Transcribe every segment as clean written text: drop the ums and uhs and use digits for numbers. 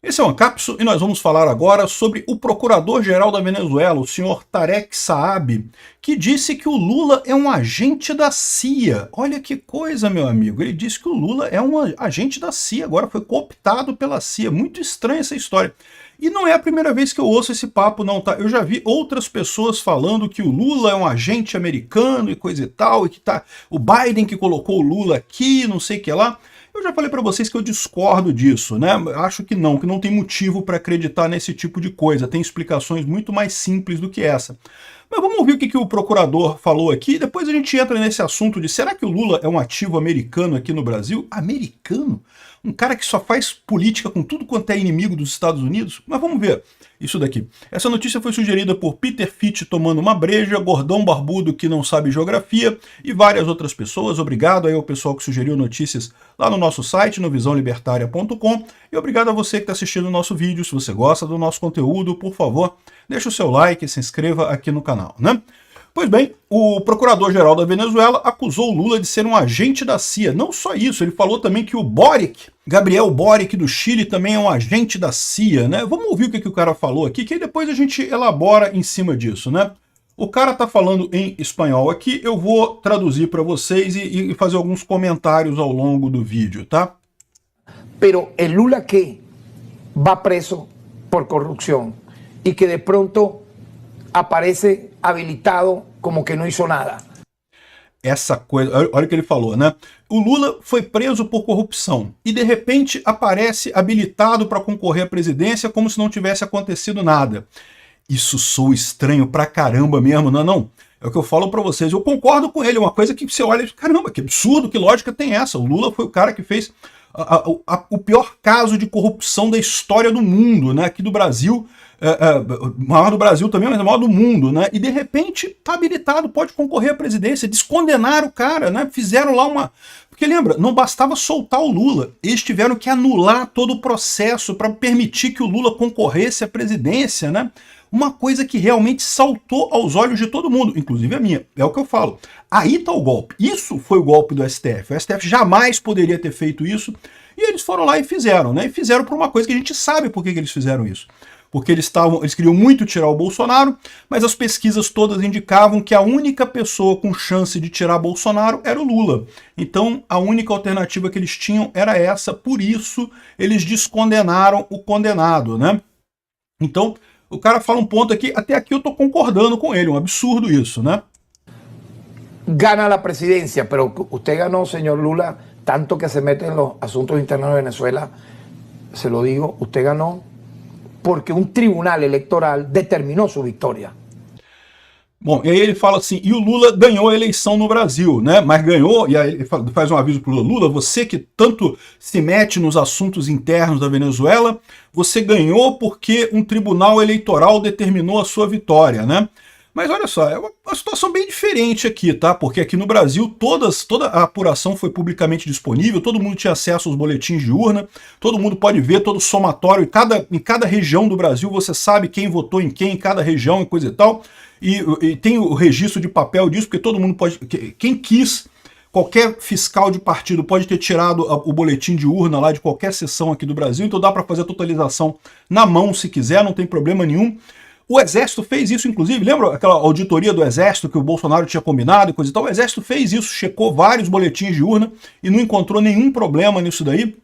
Esse é o Ancapso e nós vamos falar agora sobre o procurador-geral da Venezuela, o senhor Tarek Saab, que disse que o Lula é um agente da CIA. Olha que coisa, meu amigo. Ele disse que o Lula é um agente da CIA, agora foi cooptado pela CIA. Muito estranha essa história. E não é a primeira vez que eu ouço esse papo, não, tá? Eu já vi outras pessoas falando que o Lula é um agente americano e coisa e tal, e que tá o Biden que colocou o Lula aqui, não sei o que lá. Eu já falei para vocês que eu discordo disso, né? Acho que não tem motivo para acreditar nesse tipo de coisa. Tem explicações muito mais simples do que essa. Mas vamos ouvir o que o procurador falou aqui, depois a gente entra nesse assunto de será que o Lula é um ativo americano aqui no Brasil? Americano? Um cara que só faz política com tudo quanto é inimigo dos Estados Unidos? Mas vamos ver isso daqui. Essa notícia foi sugerida por Peter Fitt tomando uma breja, Gordão Barbudo que não sabe geografia e várias outras pessoas. Obrigado aí ao pessoal que sugeriu notícias lá no nosso site, no visãolibertaria.com, e obrigado a você que está assistindo o nosso vídeo. Se você gosta do nosso conteúdo, por favor, deixa o seu like e se inscreva aqui no canal, né? Pois bem, o procurador-geral da Venezuela acusou o Lula de ser um agente da CIA. Não só isso, ele falou também que o Boric, Gabriel Boric do Chile, também é um agente da CIA, né? Vamos ouvir o que o cara falou aqui, que aí depois a gente elabora em cima disso, né? O cara tá falando em espanhol aqui, eu vou traduzir para vocês e fazer alguns comentários ao longo do vídeo, tá? Pero el Lula que va preso por corrupción y que de pronto aparece habilitado como que não hizo nada. Essa coisa, olha o que ele falou, né? O Lula foi preso por corrupção e de repente aparece habilitado para concorrer à presidência como se não tivesse acontecido nada. Isso soa estranho pra caramba mesmo, não é não? É o que eu falo pra vocês, eu concordo com ele, é uma coisa que você olha e diz, caramba, que absurdo, que lógica tem essa? O Lula foi o cara que fez o pior caso de corrupção da história do mundo, né? Aqui do Brasil, maior do Brasil também, mas maior do mundo, né? E de repente tá habilitado, pode concorrer à presidência, descondenaram o cara, né? Fizeram lá uma... Porque lembra, não bastava soltar o Lula, eles tiveram que anular todo o processo para permitir que o Lula concorresse à presidência, né? Uma coisa que realmente saltou aos olhos de todo mundo, inclusive a minha, é o que eu falo. Aí tá o golpe, isso foi o golpe do STF, o STF jamais poderia ter feito isso, e eles foram lá e fizeram, né? E fizeram por uma coisa que a gente sabe por que eles fizeram isso. Porque eles queriam muito tirar o Bolsonaro, mas as pesquisas todas indicavam que a única pessoa com chance de tirar Bolsonaro era o Lula. Então a única alternativa que eles tinham era essa, por isso eles descondenaram o condenado, né? Então o cara fala um ponto aqui, até aqui eu tô concordando com ele, um absurdo isso, né? Gana la presidencia, pero usted ganó, señor Lula, tanto que se mete en los asuntos internos de Venezuela, se lo digo, usted ganó porque um tribunal eleitoral determinou sua vitória. Bom, e aí ele fala assim, e o Lula ganhou a eleição no Brasil, né? Mas ganhou, e aí ele faz um aviso pro Lula, Lula, você que tanto se mete nos assuntos internos da Venezuela, você ganhou porque um tribunal eleitoral determinou a sua vitória, né? Mas olha só, é uma situação bem diferente aqui, tá? Porque aqui no Brasil toda a apuração foi publicamente disponível, todo mundo tinha acesso aos boletins de urna, todo mundo pode ver todo o somatório, em cada região do Brasil você sabe quem votou em quem, em cada região e coisa e tal, e tem o registro de papel disso, porque todo mundo pode, quem quis, qualquer fiscal de partido pode ter tirado o boletim de urna lá de qualquer sessão aqui do Brasil, então dá para fazer a totalização na mão se quiser, não tem problema nenhum. O Exército fez isso, inclusive, lembra aquela auditoria do Exército que o Bolsonaro tinha combinado e coisa e tal? O Exército fez isso, checou vários boletins de urna e não encontrou nenhum problema nisso daí.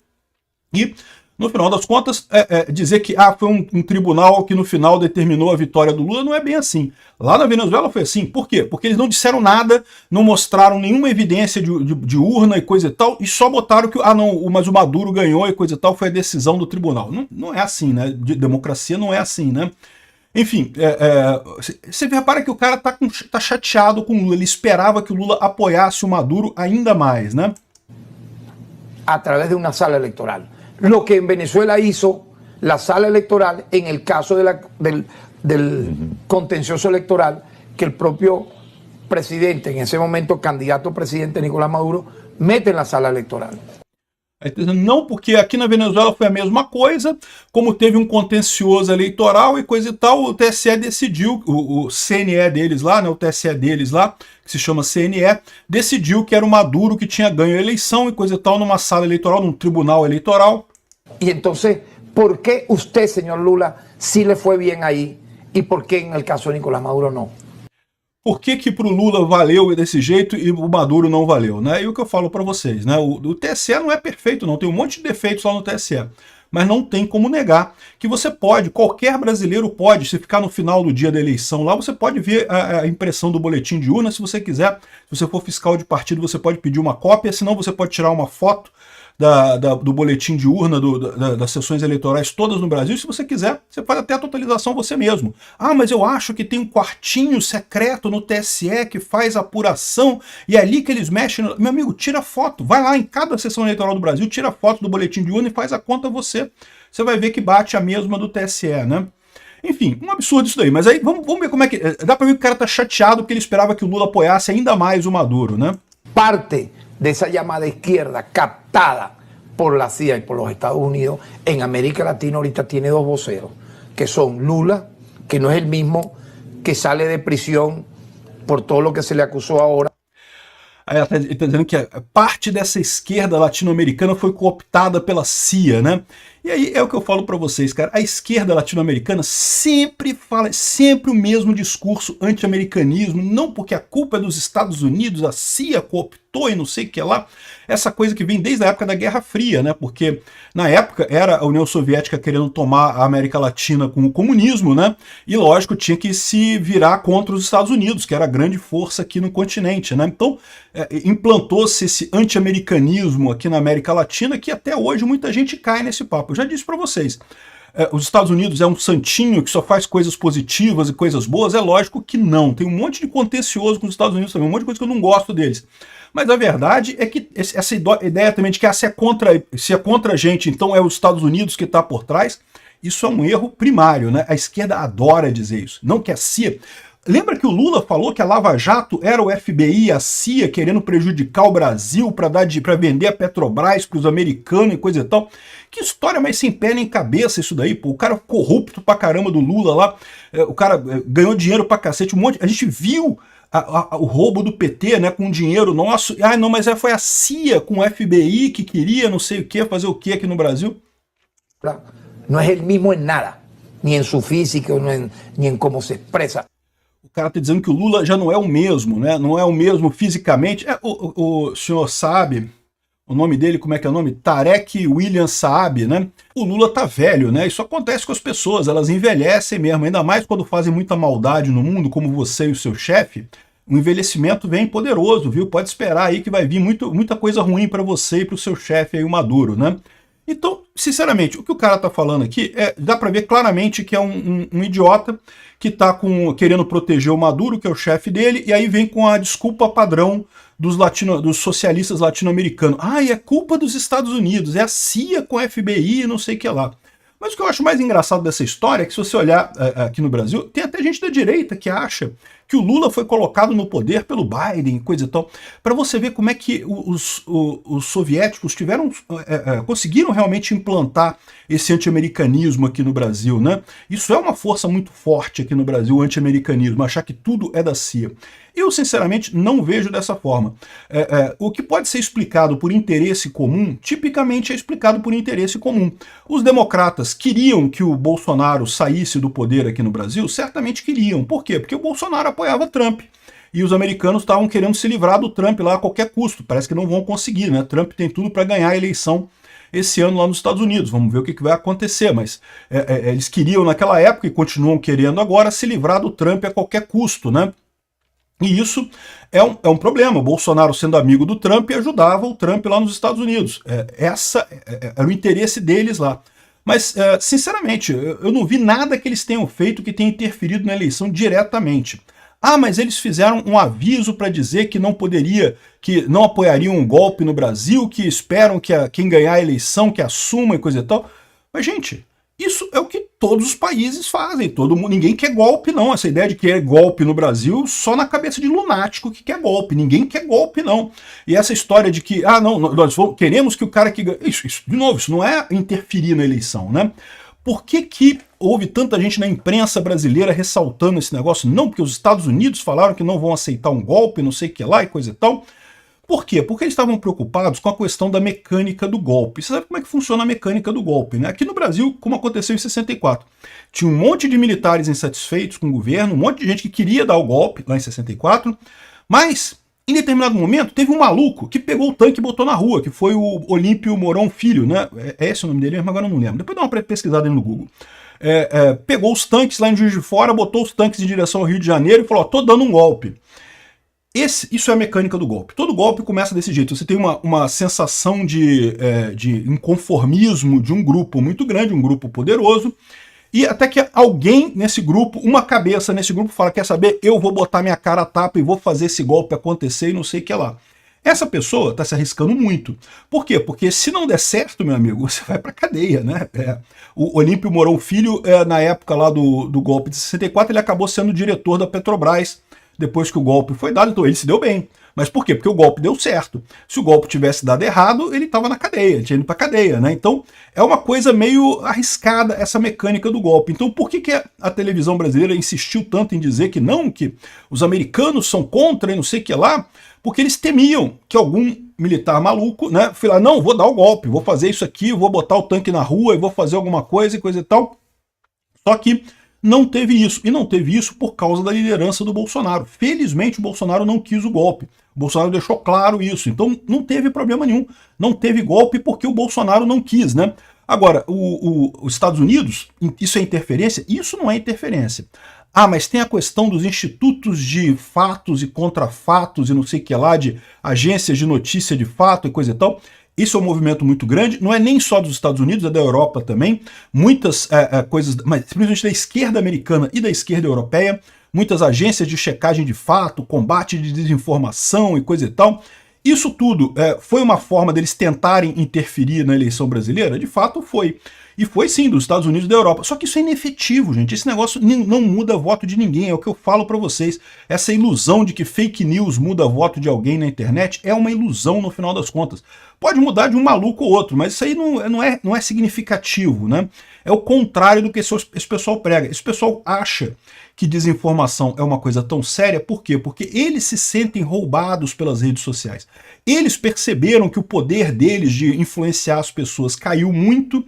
E, no final das contas, dizer que foi um tribunal que no final determinou a vitória do Lula não é bem assim. Lá na Venezuela foi assim. Por quê? Porque eles não disseram nada, não mostraram nenhuma evidência de urna e coisa e tal, e só botaram que, mas o Maduro ganhou e coisa e tal, foi a decisão do tribunal. Não é assim, né? Democracia não é assim, né? Enfim, você repara que o cara tá chateado com o Lula, ele esperava que o Lula apoiasse o Maduro ainda mais, né? A través de una sala electoral. Lo que en Venezuela hizo la sala electoral en el caso del contencioso electoral que el propio presidente, en ese momento candidato presidente Nicolás Maduro, mete en la sala electoral. Não, porque aqui na Venezuela foi a mesma coisa, como teve um contencioso eleitoral e coisa e tal, o TSE decidiu, o CNE deles lá, né, o TSE deles lá, que se chama CNE, decidiu que era o Maduro que tinha ganho a eleição e coisa e tal numa sala eleitoral, num tribunal eleitoral. E então, ¿por qué usted, señor Lula, sí le fue bien ahí y por qué en el caso de Nicolás Maduro no? Por que que pro Lula valeu desse jeito e o Maduro não valeu, né? E o que eu falo para vocês, né? O TSE não é perfeito não, tem um monte de defeitos lá no TSE. Mas não tem como negar que você pode, qualquer brasileiro pode, se ficar no final do dia da eleição lá, você pode ver a impressão do boletim de urna, se você quiser. Se você for fiscal de partido, você pode pedir uma cópia, senão você pode tirar uma foto do boletim de urna das sessões eleitorais todas no Brasil. Se você quiser, você faz até a totalização você mesmo. Ah, mas eu acho que tem um quartinho secreto no TSE que faz apuração e é ali que eles mexem. Meu amigo, tira foto, vai lá em cada sessão eleitoral do Brasil, tira foto do boletim de urna e faz a conta você. Você vai ver que bate a mesma do TSE, né? Enfim, um absurdo isso daí. Mas aí vamos ver como é que... Dá pra ver que o cara tá chateado porque ele esperava que o Lula apoiasse ainda mais o Maduro, né? Parte de esa llamada izquierda captada por la CIA y por los Estados Unidos, en América Latina ahorita tiene dos voceros, que son Lula, que no es el mismo que sale de prisión por todo lo que se le acusó ahora. Aí ela está dizendo que parte dessa esquerda latino-americana foi cooptada pela CIA, né? E aí é o que eu falo para vocês, cara, a esquerda latino-americana sempre fala, sempre o mesmo discurso anti-americanismo, não porque a culpa é dos Estados Unidos, a CIA cooptou e não sei o que lá, essa coisa que vem desde a época da Guerra Fria, né? Porque na época era a União Soviética querendo tomar a América Latina com o comunismo, né? E lógico, tinha que se virar contra os Estados Unidos, que era a grande força aqui no continente, né? Então implantou-se esse anti-americanismo aqui na América Latina, que até hoje muita gente cai nesse papo. Eu já disse para vocês, os Estados Unidos é um santinho que só faz coisas positivas e coisas boas? É lógico que não. Tem um monte de contencioso com os Estados Unidos também, um monte de coisa que eu não gosto deles. Mas a verdade é que essa ideia também de que se é contra a gente, então é os Estados Unidos que está por trás, isso é um erro primário, né? A esquerda adora dizer isso. Não que a CIA... Lembra que o Lula falou que a Lava Jato era o FBI e a CIA querendo prejudicar o Brasil para vender a Petrobras para os americanos e coisa e tal? Que história mais sem pé nem cabeça isso daí, pô. O cara corrupto pra caramba do Lula lá, o cara ganhou dinheiro pra cacete, um monte. A gente viu o roubo do PT, né, com dinheiro nosso. Ah, não, mas foi a CIA com o FBI que queria não sei o que, fazer o que aqui no Brasil? Não é o mesmo em nada, nem em sua física, nem em como se expressa. O cara está dizendo que o Lula já não é o mesmo, né? Não é o mesmo fisicamente. O senhor sabe, o nome dele, como é que é o nome? Tarek William Saab, né? O Lula tá velho, né? Isso acontece com as pessoas, elas envelhecem mesmo, ainda mais quando fazem muita maldade no mundo, como você e o seu chefe. O envelhecimento vem poderoso, viu? Pode esperar aí que vai vir muita coisa ruim para você e para o seu chefe aí, o Maduro, né? Então, sinceramente, o que o cara tá falando aqui, dá para ver claramente que é um idiota que tá querendo proteger o Maduro, que é o chefe dele, e aí vem com a desculpa padrão dos socialistas latino-americanos. Ah, é culpa dos Estados Unidos, é a CIA com a FBI, não sei o que lá. Mas o que eu acho mais engraçado dessa história é que se você olhar aqui no Brasil, tem até gente da direita que acha que o Lula foi colocado no poder pelo Biden, coisa e tal, para você ver como é que os soviéticos conseguiram realmente implantar esse anti-americanismo aqui no Brasil, né? Isso é uma força muito forte aqui no Brasil, o anti-americanismo, achar que tudo é da CIA. Eu, sinceramente, não vejo dessa forma. O que pode ser explicado por interesse comum, tipicamente é explicado por interesse comum. Os democratas queriam que o Bolsonaro saísse do poder aqui no Brasil? Certamente queriam. Por quê? Porque o Bolsonaro apoiava Trump. E os americanos estavam querendo se livrar do Trump lá a qualquer custo. Parece que não vão conseguir, né? Trump tem tudo para ganhar a eleição esse ano lá nos Estados Unidos. Vamos ver o que vai acontecer, mas eles queriam naquela época e continuam querendo agora se livrar do Trump a qualquer custo, né? E isso é um problema. O Bolsonaro, sendo amigo do Trump, ajudava o Trump lá nos Estados Unidos. Era o interesse deles lá. Mas, sinceramente, eu não vi nada que eles tenham feito que tenha interferido na eleição diretamente. Ah, mas eles fizeram um aviso para dizer que que não apoiariam um golpe no Brasil, que esperam que quem ganhar a eleição, que assuma e coisa e tal. Mas, gente, isso é o que todos os países fazem. Ninguém quer golpe, não. Essa ideia de que é golpe no Brasil, só na cabeça de lunático que quer golpe. Ninguém quer golpe, não. E essa história de que, nós queremos que o cara que ganha... Isso, de novo, isso não é interferir na eleição, né? Por que houve tanta gente na imprensa brasileira ressaltando esse negócio? Não, porque os Estados Unidos falaram que não vão aceitar um golpe, não sei o que lá e coisa e tal. Por quê? Porque eles estavam preocupados com a questão da mecânica do golpe. Você sabe como é que funciona a mecânica do golpe, né? Aqui no Brasil, como aconteceu em 64, tinha um monte de militares insatisfeitos com o governo, um monte de gente que queria dar o golpe lá em 64, mas em determinado momento teve um maluco que pegou o tanque e botou na rua, que foi o Olímpio Mourão Filho, né? É esse o nome dele mesmo, agora eu não lembro. Depois dá uma pesquisada aí no Google. Pegou os tanques lá em Juiz de Fora, botou os tanques em direção ao Rio de Janeiro e falou, ó, tô dando um golpe. Isso é a mecânica do golpe. Todo golpe começa desse jeito. Você tem uma sensação de inconformismo de um grupo muito grande, um grupo poderoso, e até que alguém nesse grupo, uma cabeça nesse grupo fala, quer saber, eu vou botar minha cara a tapa e vou fazer esse golpe acontecer e não sei o que lá. Essa pessoa está se arriscando muito. Por quê? Porque se não der certo, meu amigo, você vai para cadeia, né? O Olímpio Mourão Filho, na época lá do golpe de 64, ele acabou sendo diretor da Petrobras, depois que o golpe foi dado, então ele se deu bem. Mas por quê? Porque o golpe deu certo. Se o golpe tivesse dado errado, ele estava na cadeia, ele tinha ido para cadeia, né? Então é uma coisa meio arriscada essa mecânica do golpe. Então por que a televisão brasileira insistiu tanto em dizer que não, que os americanos são contra e não sei o que lá? Porque eles temiam que algum militar maluco, né, foi lá, não, vou dar o golpe, vou fazer isso aqui, vou botar o tanque na rua e vou fazer alguma coisa e coisa e tal. Só que não teve isso, e não teve isso por causa da liderança do Bolsonaro. Felizmente o Bolsonaro não quis o golpe. O Bolsonaro deixou claro isso, então não teve problema nenhum. Não teve golpe porque o Bolsonaro não quis, né? Agora, os Estados Unidos, isso é interferência? Isso não é interferência. Ah, mas tem a questão dos institutos de fatos e contrafatos e não sei o que lá, de agências de notícia de fato e coisa e tal. Isso é um movimento muito grande, não é nem só dos Estados Unidos, é da Europa também. Muitas coisas, mas simplesmente da esquerda americana e da esquerda europeia, muitas agências de checagem de fato, combate de desinformação e coisa e tal. Isso tudo foi uma forma deles tentarem interferir na eleição brasileira? De fato foi. E foi sim, dos Estados Unidos e da Europa. Só que isso é inefetivo, gente. Esse negócio não muda voto de ninguém, é o que eu falo pra vocês. Essa ilusão de que fake news muda voto de alguém na internet é uma ilusão no final das contas. Pode mudar de um maluco ou outro, mas isso aí não é significativo, né? É o contrário do que esse pessoal prega. Esse pessoal acha que desinformação é uma coisa tão séria, por quê? Porque eles se sentem roubados pelas redes sociais. Eles perceberam que o poder deles de influenciar as pessoas caiu muito,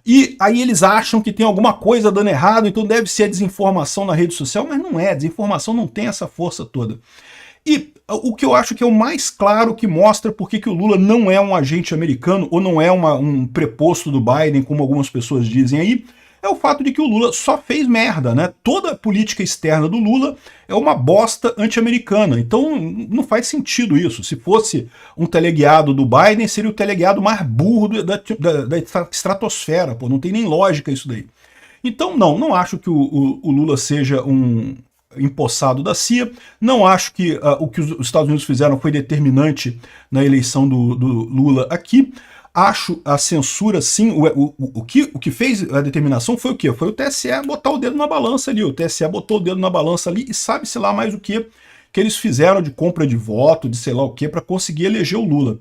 e aí eles acham que tem alguma coisa dando errado, então deve ser a desinformação na rede social, mas não é, a desinformação não tem essa força toda. E o que eu acho que é o mais claro que mostra por que o Lula não é um agente americano, ou não é um preposto do Biden, como algumas pessoas dizem aí, é o fato de que o Lula só fez merda, né? Toda a política externa do Lula é uma bosta anti-americana, então não faz sentido isso. Se fosse um teleguiado do Biden, seria o teleguiado mais burro da estratosfera, pô, não tem nem lógica isso daí. Então não acho que o Lula seja um empossado da CIA, não acho que o que os Estados Unidos fizeram foi determinante na eleição do Lula aqui. Acho a censura, sim, o que fez a determinação foi o quê? Foi o TSE botar o dedo na balança ali, o TSE botou o dedo na balança ali e sabe-se lá mais o que eles fizeram de compra de voto, de sei lá o que, para conseguir eleger o Lula.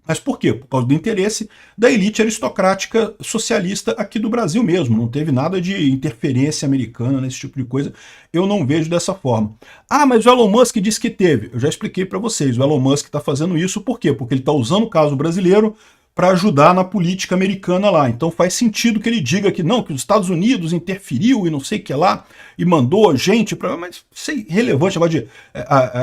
Mas por quê? Por causa do interesse da elite aristocrática socialista aqui do Brasil mesmo. Não teve nada de interferência americana nesse tipo de coisa. Eu não vejo dessa forma. Ah, mas o Elon Musk disse que teve. Eu já expliquei para vocês. O Elon Musk está fazendo isso por quê? Porque ele está usando o caso brasileiro para ajudar na política americana lá. Então faz sentido que ele diga que não, que os Estados Unidos interferiu e não sei o que lá, e mandou gente para... Mas isso é irrelevante, agora de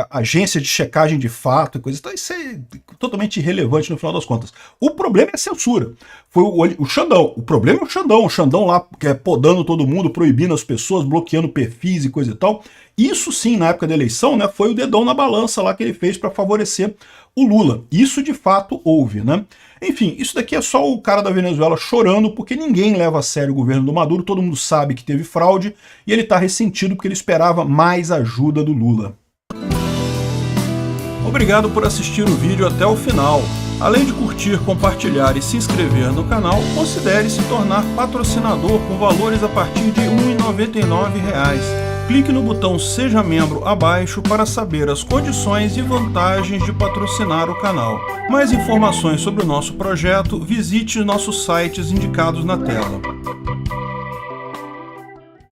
agência de checagem de fato e coisa, então isso é totalmente irrelevante no final das contas. O problema é a censura. Foi o Xandão. O problema é o Xandão lá podando todo mundo, proibindo as pessoas, bloqueando perfis e coisa e tal. Isso sim, na época da eleição, né, foi o dedão na balança lá que ele fez para favorecer o Lula. Isso de fato houve, né? Enfim, isso daqui é só o cara da Venezuela chorando porque ninguém leva a sério o governo do Maduro, todo mundo sabe que teve fraude e ele tá ressentido porque ele esperava mais ajuda do Lula. Obrigado por assistir o vídeo até o final. Além de curtir, compartilhar e se inscrever no canal, considere se tornar patrocinador com valores a partir de R$ 1,99. Clique no botão Seja Membro abaixo para saber as condições e vantagens de patrocinar o canal. Mais informações sobre o nosso projeto, visite nossos sites indicados na tela.